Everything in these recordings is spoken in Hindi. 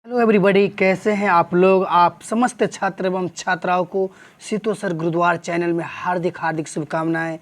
हेलो एवरीबॉडी, कैसे हैं आप लोग। आप समस्त छात्र एवं छात्राओं को सीतो सर गुरुद्वारा चैनल में हार्दिक हार्दिक शुभकामनाएं।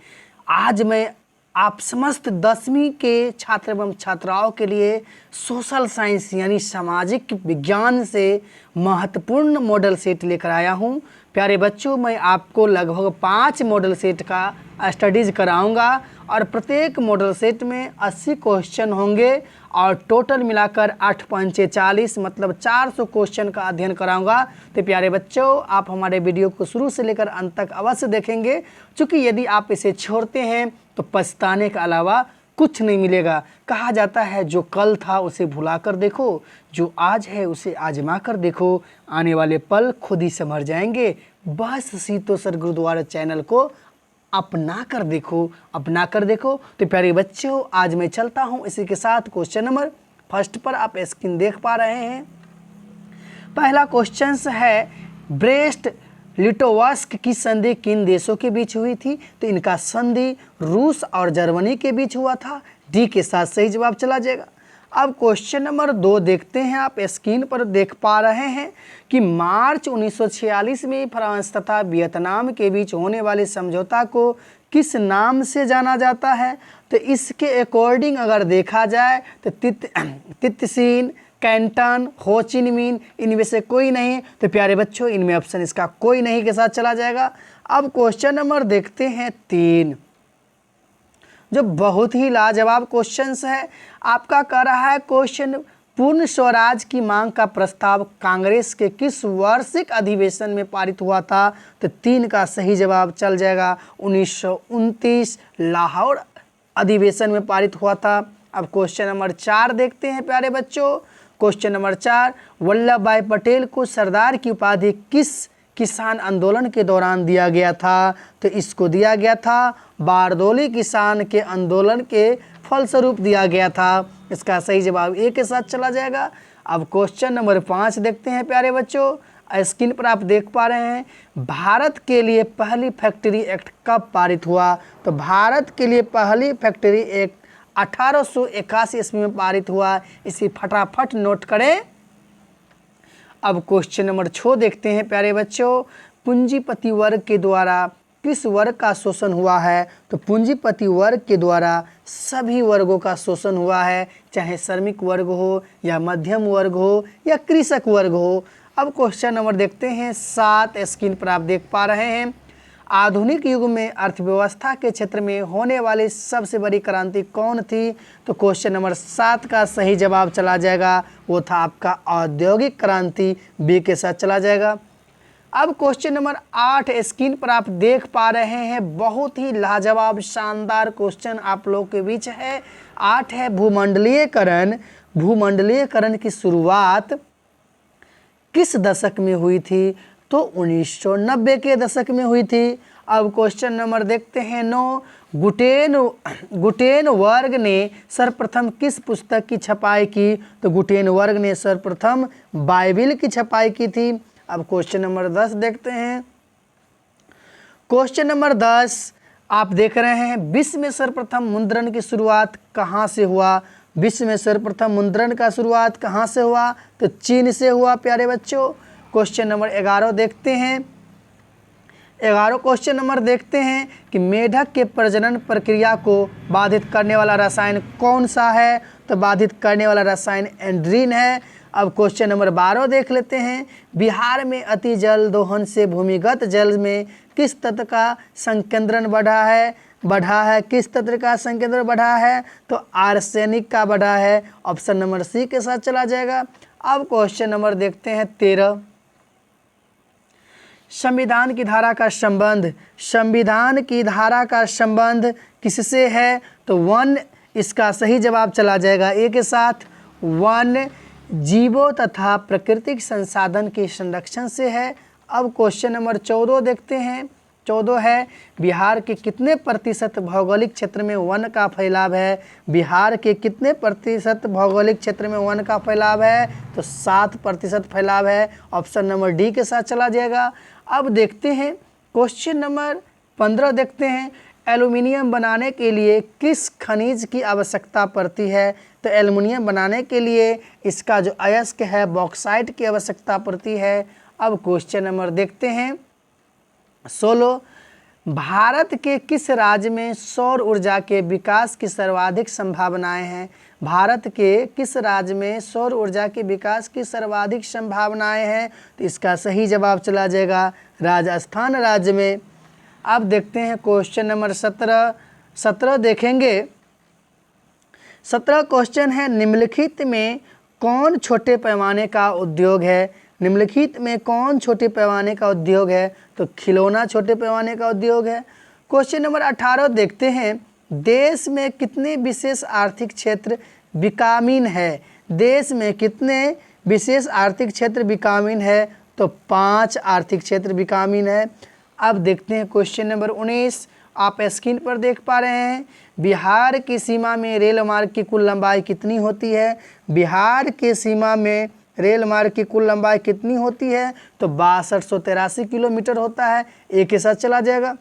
आज मैं आप समस्त 10वीं के छात्र एवं छात्राओं के लिए सोशल साइंस यानी सामाजिक विज्ञान से महत्वपूर्ण मॉडल सेट लेकर आया हूं। प्यारे बच्चों, मैं आपको लगभग 5 मॉडल सेट का स्टडीज़ कराऊंगा और प्रत्येक मॉडल सेट में 80 क्वेश्चन होंगे और टोटल मिलाकर 8 पंचे 40 मतलब 400 क्वेश्चन का अध्ययन कराऊंगा। तो प्यारे बच्चों, आप हमारे वीडियो को शुरू से लेकर अंत तक अवश्य देखेंगे, क्योंकि यदि आप इसे छोड़ते हैं तो पछताने के अलावा कुछ नहीं मिलेगा। कहा जाता है जो कल था उसे भुला कर देखो, जो आज है उसे आजमा कर देखो, आने वाले पल खुद ही संभल जाएंगे। बस सीतो सर गुरुद्वारा चैनल को अपना कर देखो। तो प्यारे बच्चों, आज मैं चलता हूं इसी के साथ क्वेश्चन नंबर फर्स्ट पर। आप स्क्रीन देख पा रहे हैं। पहला क्वेश्चन है, ब्रेस्ट लिटोवस्क की संधि किन देशों के बीच हुई थी? तो इनका संधि रूस और जर्मनी के बीच हुआ था। डी के साथ सही जवाब चला जाएगा। अब क्वेश्चन नंबर 2 देखते हैं। आप स्क्रीन पर देख पा रहे हैं कि मार्च 1946 में फ्रांस तथा वियतनाम के बीच होने वाले समझौता को किस नाम से जाना जाता है? तो इसके अकॉर्डिंग अगर देखा जाए तो तितसीन, कैंटन, हो ची मिन, इनमें से कोई नहीं। तो प्यारे बच्चों, इनमें ऑप्शन इसका कोई नहीं के साथ चला जाएगा। अब क्वेश्चन नंबर देखते हैं 3, जो बहुत ही लाजवाब क्वेश्चन है। आपका कह रहा है क्वेश्चन, पूर्ण स्वराज की मांग का प्रस्ताव कांग्रेस के किस वार्षिक अधिवेशन में पारित हुआ था? तो 3 का सही जवाब चल जाएगा। 1929 लाहौर अधिवेशन में पारित हुआ था। अब क्वेश्चन नंबर 4 देखते हैं प्यारे बच्चों। क्वेश्चन नंबर 4, वल्लभ भाई पटेल को सरदार की उपाधि किस किसान आंदोलन के दौरान दिया गया था? तो इसको दिया गया था बारदोली किसान के आंदोलन के फलस्वरूप दिया गया था। इसका सही जवाब ए के साथ चला जाएगा। अब क्वेश्चन नंबर 5 देखते हैं प्यारे बच्चों। स्क्रीन पर आप देख पा रहे हैं, भारत के लिए पहली फैक्ट्री एक्ट कब पारित हुआ? तो भारत के लिए पहली फैक्ट्री एक्ट 1881 ईस्वी में पारित हुआ। इसे फटाफट नोट करें। अब क्वेश्चन नंबर 6 देखते हैं प्यारे बच्चों। पूंजीपति वर्ग के द्वारा किस वर्ग का शोषण हुआ है? तो पूंजीपति वर्ग के द्वारा सभी वर्गों का शोषण हुआ है, चाहे श्रमिक वर्ग हो या मध्यम वर्ग हो या कृषक वर्ग हो। अब क्वेश्चन नंबर देखते हैं 7। स्क्रीन पर आप देख पा रहे हैं, आधुनिक युग में अर्थव्यवस्था के क्षेत्र में होने वाली सबसे बड़ी क्रांति कौन थी? तो क्वेश्चन नंबर 7 का सही जवाब चला जाएगा, वो था आपका औद्योगिक क्रांति। बी के साथ चला जाएगा। अब क्वेश्चन नंबर 8 स्क्रीन पर आप देख पा रहे हैं, बहुत ही लाजवाब शानदार क्वेश्चन आप लोगों के बीच है। 8 है, भूमंडलीयकरण। भूमंडलीयकरण की शुरुआत किस दशक में हुई थी? तो 1990 के दशक में हुई थी। अब क्वेश्चन नंबर देखते हैं 9, गुटेनबर्ग ने सर्वप्रथम किस पुस्तक की छपाई की? तो गुटेनबर्ग ने सर्वप्रथम बाइबिल की छपाई की थी। अब क्वेश्चन नंबर 10 देखते हैं। क्वेश्चन नंबर 10 आप देख रहे हैं, विश्व में सर्वप्रथम मुद्रण की शुरुआत कहाँ से हुआ? विश्व में सर्वप्रथम मुद्रण का शुरुआत कहाँ से हुआ? तो चीन से हुआ प्यारे बच्चों। क्वेश्चन नंबर 11 देखते हैं। 11 क्वेश्चन नंबर देखते हैं कि मेढक के प्रजनन प्रक्रिया को बाधित करने वाला रसायन कौन सा है? तो बाधित करने वाला रसायन एंड्रीन है। अब क्वेश्चन नंबर 12 देख लेते हैं, बिहार में अति जल दोहन से भूमिगत जल में किस तत्व का संकेंद्रण बढ़ा है? किस तत्व का संकेंद्रण बढ़ा है? तो आर्सेनिक का बढ़ा है। ऑप्शन नंबर सी के साथ चला जाएगा। अब क्वेश्चन नंबर देखते हैं 13, संविधान की धारा का संबंध किससे है? तो वन इसका सही जवाब चला जाएगा ए के साथ। वन जीवों तथा प्राकृतिक संसाधन के संरक्षण से है। अब क्वेश्चन नंबर 14 देखते हैं। 14 है, बिहार के कितने प्रतिशत भौगोलिक क्षेत्र में वन का फैलाव है? बिहार के कितने प्रतिशत भौगोलिक क्षेत्र में वन का फैलाव है? तो 7% फैलाव है। ऑप्शन नंबर डी के साथ चला जाएगा। अब देखते हैं क्वेश्चन नंबर 15 देखते हैं, एल्युमिनियम बनाने के लिए किस खनिज की आवश्यकता पड़ती है? तो एल्युमिनियम बनाने के लिए इसका जो अयस्क है बॉक्साइट की आवश्यकता पड़ती है। अब क्वेश्चन नंबर देखते हैं 16। भारत के किस राज्य में सौर ऊर्जा के विकास की सर्वाधिक संभावनाएं हैं? भारत के किस राज्य में सौर ऊर्जा के विकास की सर्वाधिक संभावनाएं हैं? तो इसका सही जवाब चला जाएगा राजस्थान राज्य में। अब देखते हैं क्वेश्चन नंबर 17 देखेंगे। 17 क्वेश्चन है, निम्नलिखित में कौन छोटे पैमाने का उद्योग है? निम्नलिखित में कौन छोटे पैमाने का उद्योग है? तो खिलौना छोटे पैमाने का उद्योग है। क्वेश्चन नंबर 18 देखते हैं, देश में कितने विशेष आर्थिक क्षेत्र विकामीन है? देश में कितने विशेष आर्थिक क्षेत्र विकामीन है? तो 5 आर्थिक क्षेत्र विकामीन है। अब देखते हैं क्वेश्चन नंबर 19, आप स्क्रीन पर देख पा रहे हैं, बिहार की सीमा में रेल मार्ग की कुल लंबाई कितनी होती है? बिहार की सीमा में रेल मार्ग की कुल लंबाई कितनी होती है? तो 6283 किलोमीटर होता है। एक के साथ चला जाएगा।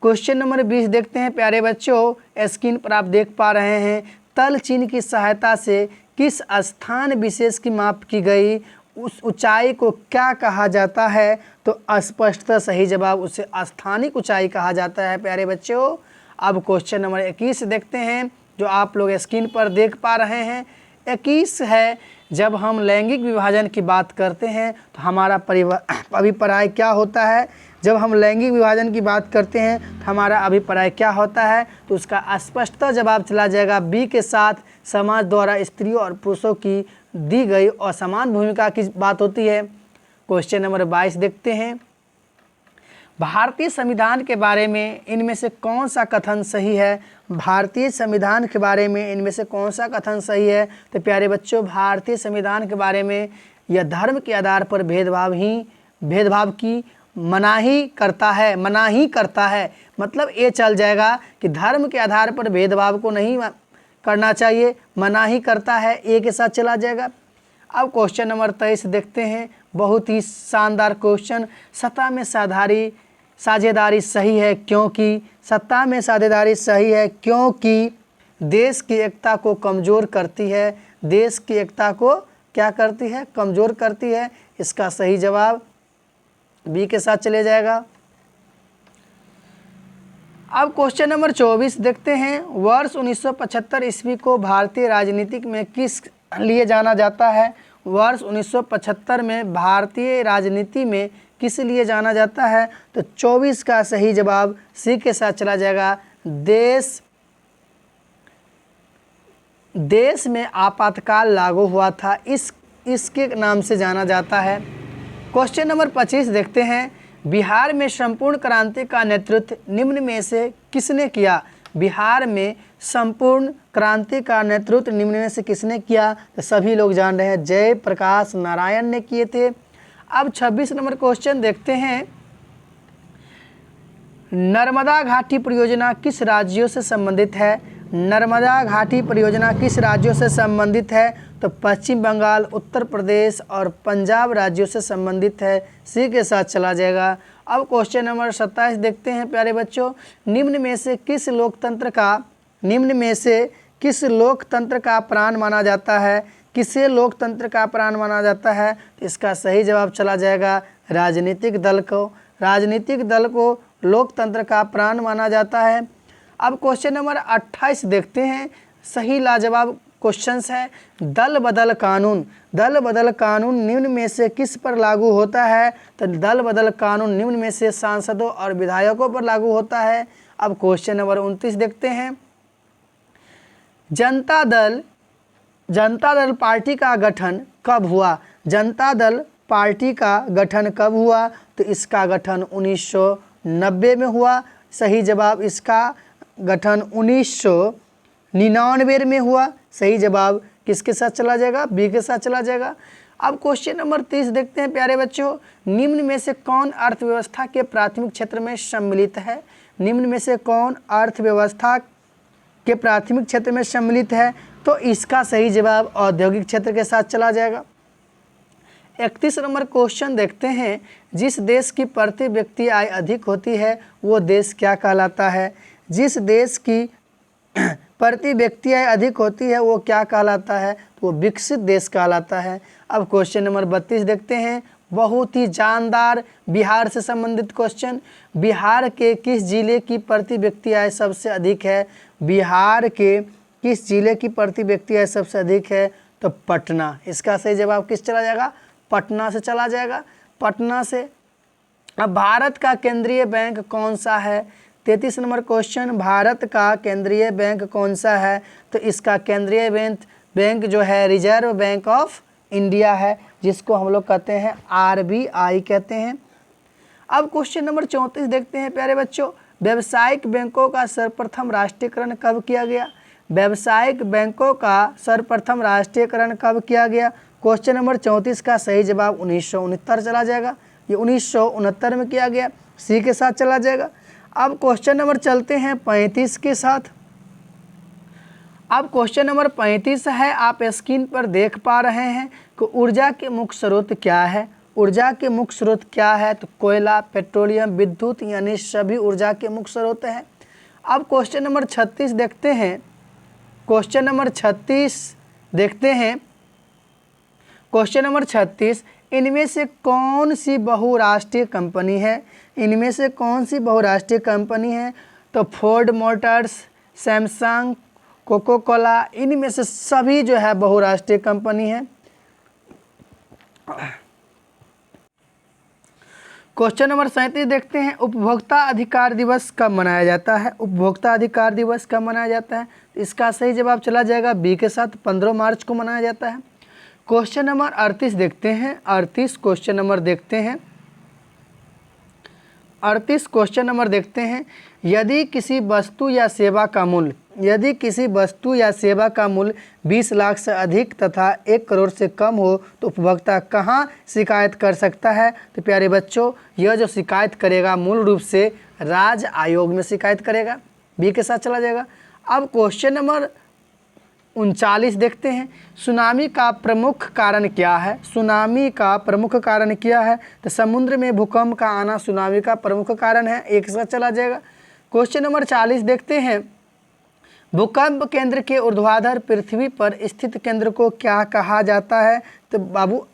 क्वेश्चन नंबर 20 देखते हैं प्यारे बच्चों, स्क्रीन पर आप देख पा रहे हैं, तल चिन्ह की सहायता से किस स्थान विशेष की माप की गई? उस ऊंचाई को क्या कहा जाता है? तो स्पष्टतः सही जवाब उसे स्थानिक ऊंचाई कहा जाता है प्यारे बच्चों। अब क्वेश्चन नंबर 21 देखते हैं, जो आप लोग स्क्रीन पर देख पा रहे हैं। 21 है, जब हम लैंगिक विभाजन की बात करते हैं तो हमारा अभिप्राय क्या होता है? जब हम लैंगिक विभाजन की बात करते हैं तो हमारा अभिप्राय क्या होता है? तो उसका स्पष्टतः जवाब चला जाएगा बी के साथ, समाज द्वारा स्त्रियों और पुरुषों की दी गई असमान भूमिका की बात होती है। क्वेश्चन नंबर 22 देखते हैं, भारतीय संविधान के बारे में इनमें से कौन सा कथन सही है? भारतीय संविधान के बारे में इनमें से कौन सा कथन सही है? तो प्यारे बच्चों, भारतीय संविधान के बारे में यह धर्म के आधार पर भेदभाव की मनाही करता है। मतलब ये चल जाएगा कि धर्म के आधार पर भेदभाव को नहीं करना चाहिए, मनाही करता है। ए के साथ चला जाएगा। अब क्वेश्चन नंबर 23 देखते हैं, बहुत ही शानदार क्वेश्चन, सत्ता में साझेदारी सही है क्योंकि? सत्ता में साझेदारी सही है क्योंकि देश की एकता को कमज़ोर करती है। देश की एकता को क्या करती है? कमज़ोर करती है। इसका सही जवाब बी के साथ चले जाएगा। अब क्वेश्चन नंबर 24 देखते हैं, वर्ष 1975 ईस्वी को भारतीय राजनीति में किस लिए जाना जाता है? वर्ष 1975 में भारतीय राजनीति में किस लिए जाना जाता है? तो 24 का सही जवाब सी के साथ चला जाएगा, देश में आपातकाल लागू हुआ था, इसके नाम से जाना जाता है। क्वेश्चन नंबर 25 देखते हैं, बिहार में संपूर्ण क्रांति का नेतृत्व निम्न में से किसने किया? बिहार में संपूर्ण क्रांति का नेतृत्व निम्न में से किसने किया? तो सभी लोग जान रहे हैं, जयप्रकाश नारायण ने किए थे। अब 26 नंबर क्वेश्चन देखते हैं, नर्मदा घाटी परियोजना किस राज्यों से संबंधित है? नर्मदा घाटी परियोजना किस राज्यों से संबंधित है? तो पश्चिम बंगाल, उत्तर प्रदेश और पंजाब राज्यों से संबंधित है। सी के साथ चला जाएगा। अब क्वेश्चन नंबर 27 देखते हैं प्यारे बच्चों, निम्न में से किस लोकतंत्र का प्राण माना जाता है? किसे लोकतंत्र का प्राण माना जाता है? तो इसका सही जवाब चला जाएगा राजनीतिक दल को। राजनीतिक दल को लोकतंत्र का प्राण माना जाता है। अब क्वेश्चन नंबर 28 देखते हैं, सही लाजवाब क्वेश्चंस है, दल बदल कानून निम्न में से किस पर लागू होता है? तो दल बदल कानून निम्न में से सांसदों और विधायकों पर लागू होता है। अब क्वेश्चन नंबर 29 देखते हैं, जनता दल पार्टी का गठन कब हुआ? जनता दल पार्टी का गठन कब हुआ? तो इसका गठन 1990 में हुआ। सही जवाब, इसका गठन 1999 में हुआ। सही जवाब किसके साथ चला जाएगा? बी के साथ चला जाएगा। अब क्वेश्चन नंबर 30 देखते हैं प्यारे बच्चों, निम्न में से कौन अर्थव्यवस्था के प्राथमिक क्षेत्र में सम्मिलित है? निम्न में से कौन अर्थव्यवस्था के प्राथमिक क्षेत्र में सम्मिलित है? तो इसका सही जवाब औद्योगिक क्षेत्र के साथ चला जाएगा। 31 नंबर क्वेश्चन देखते हैं, जिस देश की प्रति व्यक्ति आय अधिक होती है वो देश क्या कहलाता है? जिस देश की प्रति व्यक्ति आय अधिक होती है वो क्या कहलाता है? तो वो विकसित देश कहलाता है। अब क्वेश्चन नंबर 32 देखते हैं, बहुत ही जानदार बिहार से संबंधित क्वेश्चन। बिहार के किस जिले की प्रति व्यक्ति आय सबसे अधिक है? बिहार के किस जिले की प्रति व्यक्ति आय सबसे अधिक है? तो पटना। इसका सही जवाब किस चला जाएगा? पटना से चला जाएगा, पटना से। अब भारत का केंद्रीय बैंक कौन सा है? 33 नंबर क्वेश्चन, भारत का केंद्रीय बैंक कौन सा है? तो इसका केंद्रीय बैंक जो है रिजर्व बैंक ऑफ इंडिया है, जिसको हम लोग कहते हैं RBI कहते हैं। अब क्वेश्चन नंबर 34 देखते हैं प्यारे बच्चों, व्यावसायिक बैंकों का सर्वप्रथम राष्ट्रीयकरण कब किया गया? व्यावसायिक बैंकों का सर्वप्रथम राष्ट्रीयकरण कब किया गया? क्वेश्चन नंबर 34 का सही जवाब 1969 चला जाएगा। ये 1969 में किया गया, सी के साथ चला जाएगा। अब क्वेश्चन नंबर चलते हैं 35 के साथ। अब क्वेश्चन नंबर 35 है, आप स्क्रीन पर देख पा रहे हैं कि ऊर्जा के मुख्य स्रोत क्या है? ऊर्जा के मुख्य स्रोत क्या है? तो कोयला, पेट्रोलियम, विद्युत, यानी सभी ऊर्जा के मुख्य स्रोत हैं। अब क्वेश्चन नंबर 36 देखते हैं। क्वेश्चन नंबर 36 देखते हैं। क्वेश्चन नंबर 36, इनमें से कौन सी बहुराष्ट्रीय कंपनी है? इनमें से कौन सी बहुराष्ट्रीय कंपनी है? तो Ford Motors, Samsung, Coca Cola, इनमें से सभी जो है बहुराष्ट्रीय कंपनी है। क्वेश्चन नंबर 37 देखते हैं, उपभोक्ता अधिकार दिवस कब मनाया जाता है? उपभोक्ता अधिकार दिवस कब मनाया जाता है? इसका सही जवाब चला जाएगा बी के साथ, 15 मार्च को मनाया जाता है। क्वेश्चन नंबर 38 देखते हैं। 38 क्वेश्चन नंबर देखते हैं। 38 क्वेश्चन नंबर देखते हैं, यदि किसी वस्तु या सेवा का मूल्य 20 लाख से अधिक तथा 1 करोड़ से कम हो तो उपभोक्ता कहाँ शिकायत कर सकता है? तो प्यारे बच्चों, यह जो शिकायत करेगा मूल रूप से राज्य आयोग में शिकायत करेगा, बी के साथ चला जाएगा। अब क्वेश्चन नंबर 39 देखते हैं, सुनामी का प्रमुख कारण क्या है? सुनामी का प्रमुख कारण क्या है? तो समुद्र में भूकंप का आना सुनामी का प्रमुख कारण है, एक साथ चला जाएगा। क्वेश्चन नंबर 40 देखते हैं, भूकंप केंद्र के ऊर्ध्वाधर पृथ्वी पर स्थित केंद्र को क्या कहा जाता है? तो बाबू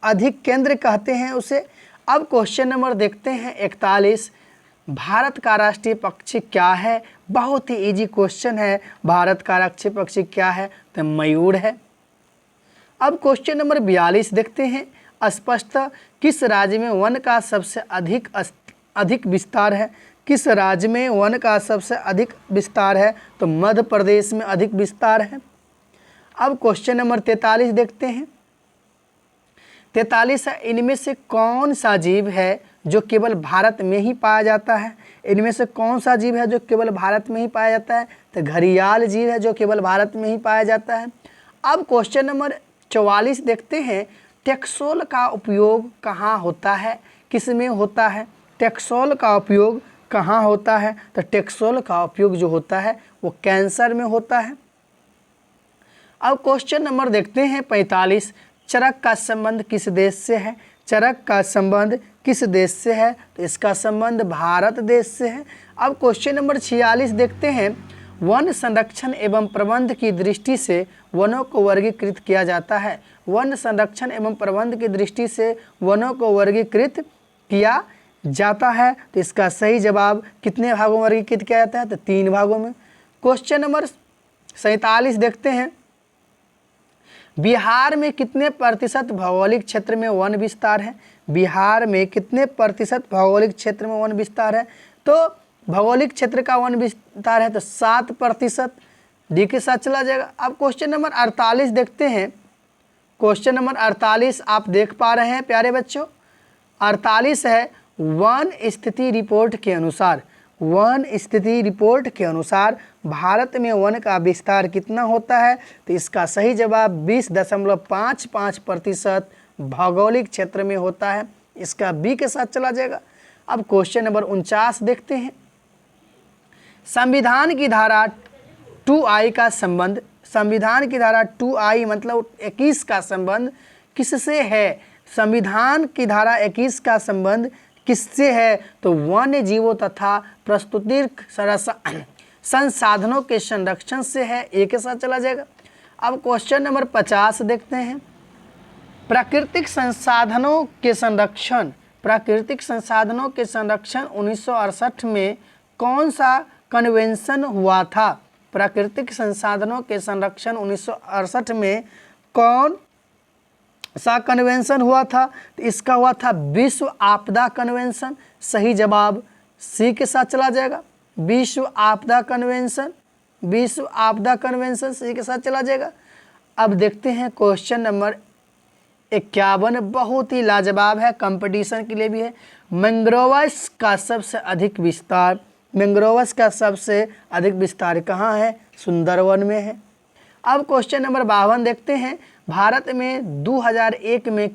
अधिक केंद्र कहते हैं उसे। अब क्वेश्चन नंबर देखते हैं 41, भारत का राष्ट्रीय पक्षी क्या है? बहुत ही इजी क्वेश्चन है, भारत का राष्ट्रीय पक्षी क्या है? तो मयूर है। अब क्वेश्चन नंबर 42 देखते हैं, स्पष्टतः किस राज्य में वन का सबसे अधिक विस्तार है? किस राज्य में वन का सबसे अधिक विस्तार है? तो मध्य प्रदेश में अधिक विस्तार है। अब क्वेश्चन नंबर 43 देखते हैं। 43 है, इनमें से कौन सा जीव है जो केवल भारत में ही पाया जाता है? इनमें से कौन सा जीव है जो केवल भारत में ही पाया जाता है? तो घड़ियाल जीव है जो केवल भारत में ही पाया जाता है। अब क्वेश्चन नंबर 44 देखते हैं, टेक्सोल का उपयोग कहाँ होता है? किस में होता है? टेक्सोल का उपयोग कहाँ होता है? तो टेक्सोल का उपयोग जो होता है वो कैंसर में होता है। अब क्वेश्चन नंबर देखते हैं 45, चरक का संबंध किस देश से है? चरक का संबंध किस देश से है? तो इसका संबंध भारत देश से है। अब क्वेश्चन नंबर 46 देखते हैं, वन संरक्षण एवं प्रबंध की दृष्टि से वनों को वर्गीकृत किया जाता है। वन संरक्षण एवं प्रबंध की दृष्टि से वनों को वर्गीकृत किया जाता है। तो इसका सही जवाब कितने भागों में वर्गीकृत किया जाता है? तो 3 भागों में। क्वेश्चन नंबर 47 देखते हैं, बिहार में कितने प्रतिशत भौगोलिक क्षेत्र में वन विस्तार है? बिहार में कितने प्रतिशत भौगोलिक क्षेत्र में वन विस्तार है? तो भौगोलिक क्षेत्र का वन विस्तार है तो 7%, डी के साथ चला जाएगा। अब क्वेश्चन नंबर 48 देखते हैं। क्वेश्चन नंबर 48 आप देख पा रहे हैं प्यारे बच्चों। 48 है, वन स्थिति रिपोर्ट के अनुसार भारत में वन का विस्तार कितना होता है? तो इसका सही जवाब 20.55% भौगोलिक क्षेत्र में होता है, इसका बी के साथ चला जाएगा। अब क्वेश्चन नंबर 49 देखते हैं, संविधान की धारा 2I का संबंध, संविधान की धारा 2I मतलब 21 का संबंध किससे है? संविधान की धारा 21 का संबंध किससे है? तो वन्य जीवों तथा प्रस्तुतिक संसाधनों के संरक्षण से है। एक के साथ चला जाएगा। अब क्वेश्चन नंबर 50 देखते हैं। प्राकृतिक संसाधनों के संरक्षण 1968 में कौन सा कन्वेंशन हुआ था? प्राकृतिक संसाधनों के संरक्षण 1968 में कौन सा कन्वेंशन हुआ था? तो इसका हुआ था विश्व आपदा कन्वेंशन। सही जवाब सी के साथ चला जाएगा। विश्व आपदा कन्वेंशन सी के साथ चला जाएगा। अब देखते हैं क्वेश्चन नंबर 51, बहुत ही लाजवाब है, कंपटीशन के लिए भी है। मैंग्रोव्स का सबसे अधिक विस्तार कहाँ है? सुंदरवन में है। अब क्वेश्चन नंबर 52 देखते हैं। भारत में 2001 में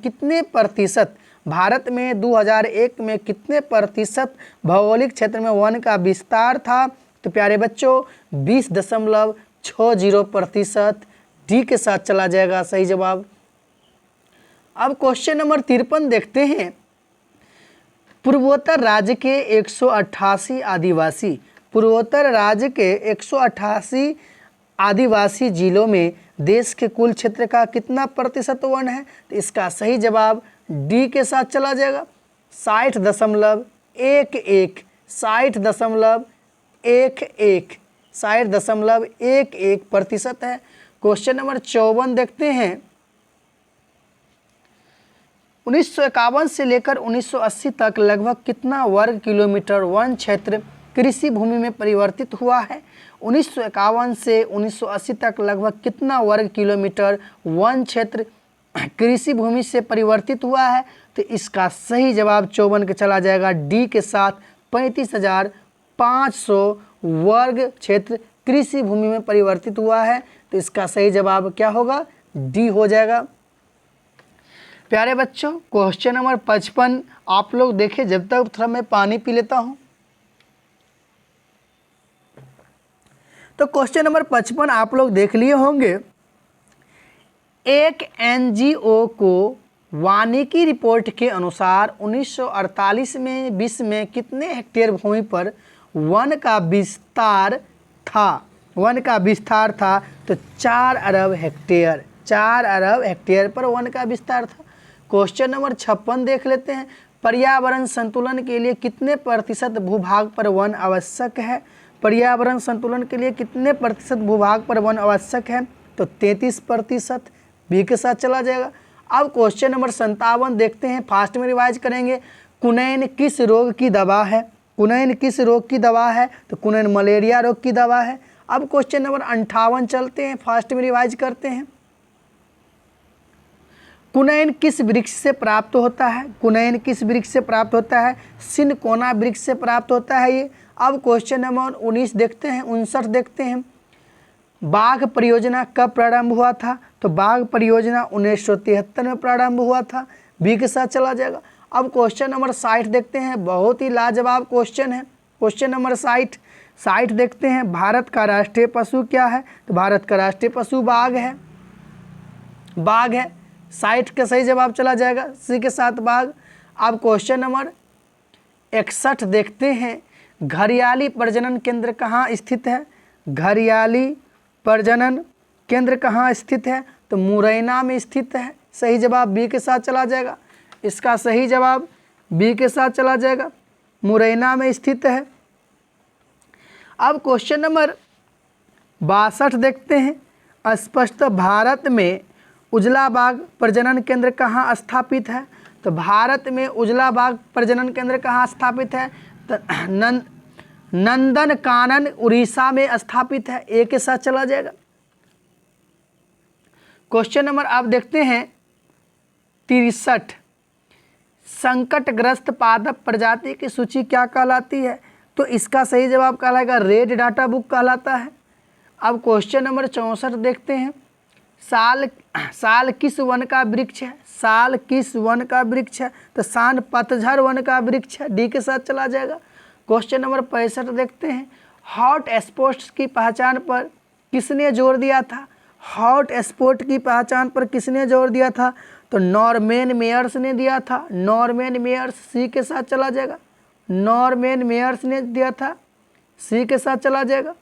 कितने प्रतिशत भौगोलिक क्षेत्र में वन का विस्तार था? तो प्यारे बच्चों 20.60%। डी के साथ चला जाएगा सही जवाब। अब क्वेश्चन नंबर 53 देखते हैं। पूर्वोत्तर राज्य के 188 आदिवासी जिलों में देश के कुल क्षेत्र का कितना प्रतिशत वन है? तो इसका सही जवाब डी के साथ चला जाएगा। 60.11% है। क्वेश्चन नंबर 54 देखते हैं। 1951 से लेकर 1980 तक लगभग कितना वर्ग किलोमीटर वन क्षेत्र कृषि भूमि में परिवर्तित हुआ है? 1951 से 1980 तक लगभग कितना वर्ग किलोमीटर वन क्षेत्र कृषि भूमि से परिवर्तित हुआ है? तो इसका सही जवाब 54 के चला जाएगा। डी के साथ 35,500 वर्ग क्षेत्र कृषि भूमि में परिवर्तित हुआ है। तो इसका सही जवाब क्या होगा? डी हो जाएगा। प्यारे बच्चों क्वेश्चन नंबर 55 आप लोग देखें, जब तक थोड़ा मैं पानी पी लेता हूं। तो क्वेश्चन नंबर 55 आप लोग देख लिए होंगे। एक एनजीओ को वानिकी रिपोर्ट के अनुसार 1948 में विश्व में कितने हेक्टेयर भूमि पर वन का विस्तार था? तो 4 अरब हेक्टेयर पर वन का विस्तार था। क्वेश्चन नंबर 56 देख लेते हैं। पर्यावरण संतुलन के लिए कितने प्रतिशत भूभाग पर वन आवश्यक है? पर्यावरण संतुलन के लिए कितने प्रतिशत भूभाग पर वन आवश्यक है? तो 33%। बी के साथ चला जाएगा। अब क्वेश्चन नंबर 57 देखते हैं, फास्ट में रिवाइज करेंगे। कुनैन किस रोग की दवा है? तो कुनैन मलेरिया रोग की दवा है। अब क्वेश्चन नंबर 58 चलते हैं, फास्ट में रिवाइज करते हैं। कुनैन किस वृक्ष से प्राप्त होता है? सिनकोना वृक्ष से प्राप्त होता है ये। अब क्वेश्चन नंबर 59 देखते हैं। बाघ परियोजना कब प्रारंभ हुआ था? तो बाघ परियोजना 1973 में प्रारंभ हुआ था। बी के साथ चला जाएगा। अब क्वेश्चन नंबर 60 देखते हैं, बहुत ही लाजवाब क्वेश्चन है। क्वेश्चन नंबर 60 देखते हैं। भारत का राष्ट्रीय पशु क्या है? तो भारत का राष्ट्रीय पशु बाघ है। 60 का सही जवाब चला जाएगा सी के साथ बाघ। अब क्वेश्चन नंबर 61 देखते हैं। घड़ियाली प्रजनन केंद्र कहाँ स्थित है? तो मुरैना में स्थित है। सही जवाब बी के साथ चला जाएगा। इसका सही जवाब बी के साथ चला जाएगा, मुरैना में स्थित है। अब क्वेश्चन नंबर 62 देखते हैं। स्पष्ट भारत में उजला बाघ प्रजनन केंद्र कहाँ स्थापित है? तो भारत में उजला बाघ प्रजनन केंद्र कहाँ स्थापित है? तो नंदनकानन उड़ीसा में स्थापित है। ए के साथ चला जाएगा। क्वेश्चन नंबर आप देखते हैं 63। संकटग्रस्त पादप प्रजाति की सूची क्या कहलाती है? तो इसका सही जवाब कहलाएगा रेड डाटा बुक कहलाता है। अब क्वेश्चन नंबर 64 देखते हैं। साल किस वन का वृक्ष है? तो साल पतझड़ वन का वृक्ष है। डी के साथ चला जाएगा। क्वेश्चन नंबर 65 देखते हैं। हॉट स्पॉट्स की पहचान पर किसने जोर दिया था? तो नॉर्मन मेयर्स ने दिया था, नॉर्मन मेयर्स सी के साथ चला जाएगा, नॉर्मन मेयर्स ने दिया था, सी के साथ चला जाएगा।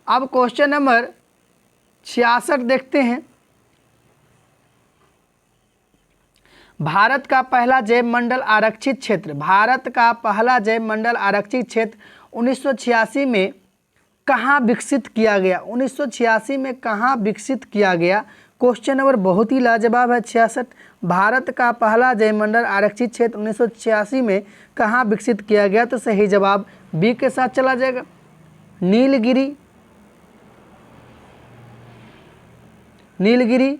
अब क्वेश्चन नंबर 66 देखते हैं। भारत का पहला जैव मंडल आरक्षित क्षेत्र, भारत का पहला जैव मंडल आरक्षित क्षेत्र 1986 में कहाँ विकसित किया गया, 1986 में कहाँ विकसित किया गया। क्वेश्चन नंबर बहुत ही लाजवाब है 66। भारत का पहला जैव मंडल आरक्षित क्षेत्र 1986 में कहाँ विकसित किया गया, तो सही जवाब बी के साथ चला जाएगा, नीलगिरी, नीलगिरी।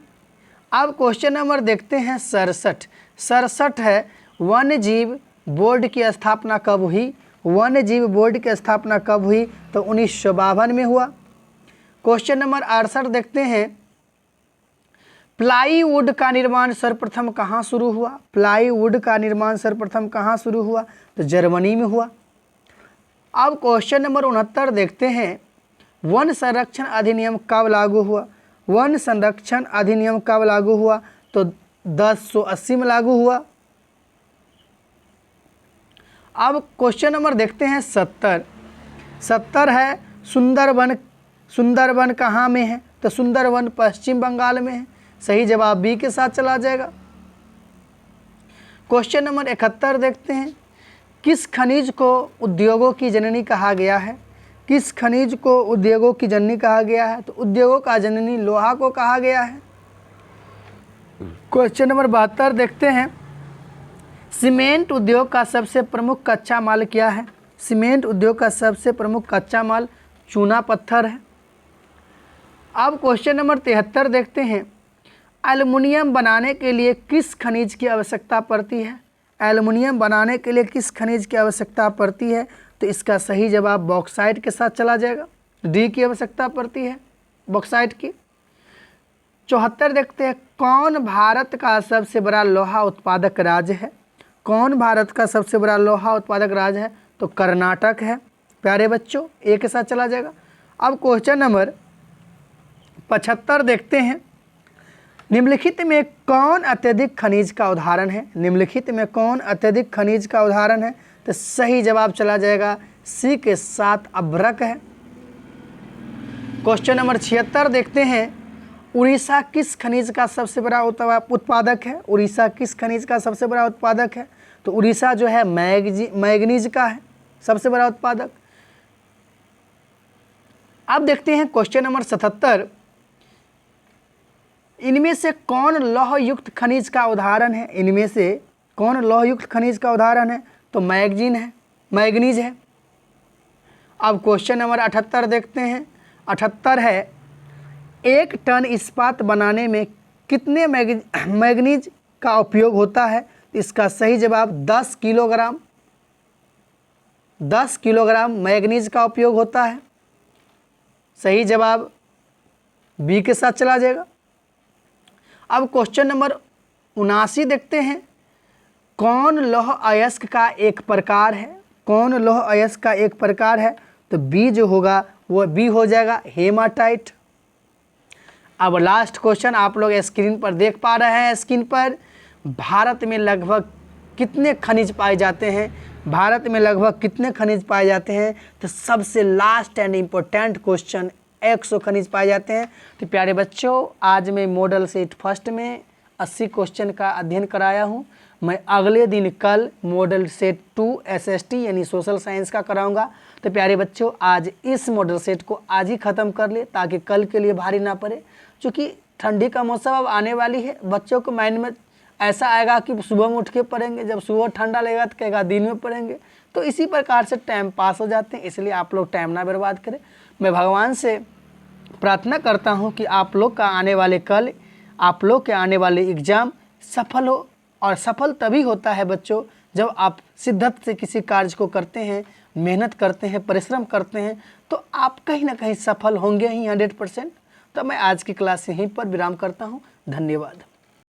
अब क्वेश्चन नंबर देखते हैं 67। 67 है वन्य जीव बोर्ड की स्थापना कब हुई, वन्य जीव बोर्ड की स्थापना कब हुई, तो 1952 में हुआ। क्वेश्चन नंबर 68 देखते हैं। प्लाईवुड का निर्माण सर्वप्रथम कहाँ शुरू हुआ, प्लाईवुड का निर्माण सर्वप्रथम कहाँ शुरू हुआ, तो जर्मनी में हुआ। अब क्वेश्चन नंबर 69 देखते हैं। वन संरक्षण अधिनियम कब लागू हुआ, वन संरक्षण अधिनियम कब लागू हुआ, तो 1080 में लागू हुआ। अब क्वेश्चन नंबर देखते हैं 70। 70 है सुंदरवन, सुंदरवन कहाँ में है, तो सुंदरवन पश्चिम बंगाल में है, सही जवाब बी के साथ चला जाएगा। क्वेश्चन नंबर 71 देखते हैं। किस खनिज को उद्योगों की जननी कहा गया है, किस खनिज को उद्योगों की जननी कहा गया है, तो उद्योगों का जननी लोहा को कहा गया है। क्वेश्चन नंबर 72 देखते हैं। सीमेंट उद्योग का सबसे प्रमुख कच्चा माल क्या है, सीमेंट उद्योग का सबसे प्रमुख कच्चा माल चूना पत्थर है। अब क्वेश्चन नंबर 73 देखते हैं। एल्युमिनियम बनाने के लिए किस खनिज की आवश्यकता पड़ती है, एल्युमिनियम बनाने के लिए किस खनिज की आवश्यकता पड़ती है, तो इसका सही जवाब बॉक्साइट के साथ चला जाएगा, डी की आवश्यकता पड़ती है बॉक्साइट की। 74 देखते हैं। कौन भारत का सबसे बड़ा लोहा उत्पादक राज्य है, कौन भारत का सबसे बड़ा लोहा उत्पादक राज्य है, तो कर्नाटक है। प्यारे बच्चों ए के साथ चला जाएगा। अब क्वेश्चन नंबर 75 देखते हैं। निम्नलिखित में कौन अत्यधिक खनिज का उदाहरण है, निम्नलिखित में कौन अत्यधिक खनिज का उदाहरण है, तो सही जवाब चला जाएगा सी के साथ अभ्रक है। क्वेश्चन नंबर 76 देखते हैं। उड़ीसा किस खनिज का सबसे बड़ा उत्पादक है, उड़ीसा किस खनिज का सबसे बड़ा उत्पादक है, तो उड़ीसा जो है मैग्नीज का है सबसे बड़ा उत्पादक। अब देखते हैं क्वेश्चन नंबर 77। इनमें से कौन लौह युक्त खनिज का उदाहरण है, इनमें से कौन लौह युक्त खनिज का उदाहरण है, तो मैग्नीज है। अब क्वेश्चन नंबर 78 देखते हैं। 78 है 1 टन इस्पात बनाने में कितने मैग्नीज का उपयोग होता है, इसका सही जवाब 10 किलोग्राम, 10 किलोग्राम मैग्नीज का उपयोग होता है, सही जवाब बी के साथ चला जाएगा। अब क्वेश्चन नंबर 79 देखते हैं। कौन लौह अयस्क का एक प्रकार है, कौन लौह अयस्क का एक प्रकार है, तो बी जो होगा वो बी हो जाएगा हेमाटाइट। अब लास्ट क्वेश्चन आप लोग स्क्रीन पर देख पा रहे हैं। स्क्रीन पर भारत में लगभग कितने खनिज पाए जाते हैं, भारत में लगभग कितने खनिज पाए जाते हैं, तो सबसे लास्ट एंड इम्पोर्टेंट क्वेश्चन 100 खनिज पाए जाते हैं। तो प्यारे बच्चों आज मैं मॉडल सेट फर्स्ट में 80 क्वेश्चन का अध्ययन कराया हूँ। मैं अगले दिन कल मॉडल सेट 2 SST यानी सोशल साइंस का कराऊंगा। तो प्यारे बच्चों आज इस मॉडल सेट को आज ही ख़त्म कर ले ताकि कल के लिए भारी ना पड़े, क्योंकि ठंडी का मौसम अब आने वाली है। बच्चों को माइंड में ऐसा आएगा कि सुबह में उठ के पढ़ेंगे, जब सुबह ठंडा लगेगा तो कहेगा दिन में पढ़ेंगे, तो इसी प्रकार से टाइम पास हो जाते हैं। इसलिए आप लोग टाइम ना बर्बाद करें। मैं भगवान से प्रार्थना करता हूं कि आप लोग का आने वाले कल, आप लोग के आने वाले एग्ज़ाम सफल हो। और सफल तभी होता है बच्चों जब आप शिद्दत से किसी कार्य को करते हैं, मेहनत करते हैं, परिश्रम करते हैं, तो आप कहीं ना कहीं सफल होंगे ही 100%। तो मैं आज की क्लास यहीं पर विराम करता हूं। धन्यवाद।